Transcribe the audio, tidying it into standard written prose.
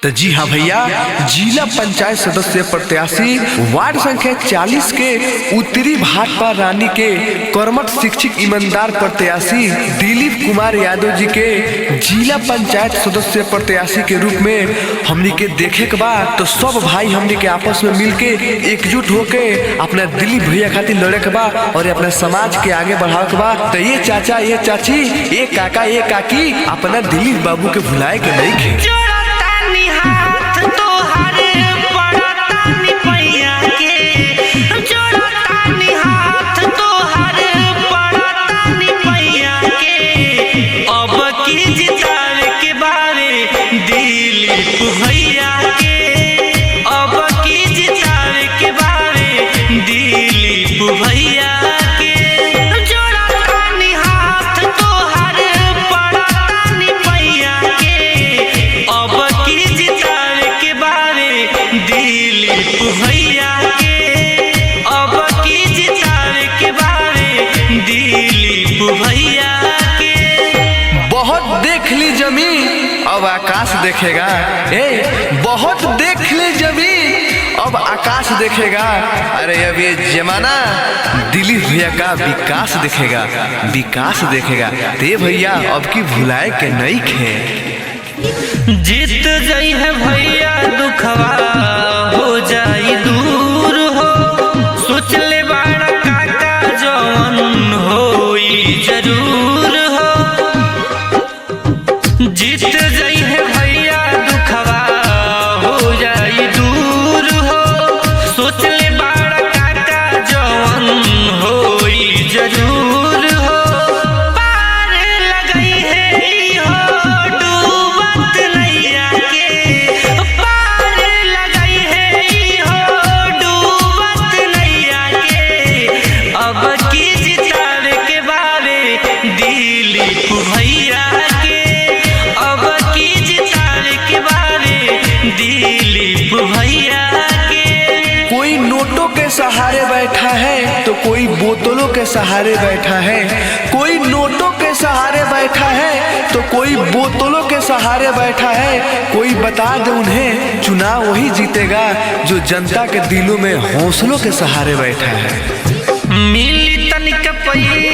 तो जी हाँ भैया, जिला पंचायत सदस्य प्रत्याशी वार्ड संख्या 40 के उत्तरी भाटपा रानी के कर्मठ शिक्षक ईमानदार प्रत्याशी दिलीप कुमार यादव जी के जिला पंचायत सदस्य प्रत्याशी के रूप में हमनी के देखे के बाद तो सब भाई हमनी के आपस में मिलके एकजुट होके अपना दिलीप भैया खातिर लड़े के बा और अपना समाज के आगे बढ़ावे के बा। तो ये चाचा, ये चाची, ये काका, ये काकी अपना दिलीप बाबू के भुलाए के नहीं खे। बहुत देख ली जमीन अब आकाश देखेगा, बहुत देख ली जमीन अब आकाश देखेगा। अरे अब ये जमाना दिलीप भैया का विकास देखेगा, विकास देखेगा। ते भैया अब की भुलाए के नहीं खे। जीत जाई है भैया दुखवा हो जाई दूर हो, सोच ले बाड़ा काका जवन होई जरूर हो। जीत जाई है भैया दुखवा हो जाई दूर हो, सोच ले बाड़ा काका जवन होई जरूर हो। पार लगई है हो डूबत नैया के, पार लगई है हो डूबत नैया के। अब की जितावे के बारे दिलीप भैया के, अब की जितावे के बारे दिलीप भैया के। कोई नोटों के सहारे बैठा है तो कोई बोतलों के सहारे बैठा है, कोई नोटों के सहारे बैठा है तो कोई बोतलों के सहारे बैठा है। कोई बता दे उन्हें चुनाव वही जीतेगा जो जनता के दिलों में हौसलों के सहारे बैठा है। मिली तनिक पैया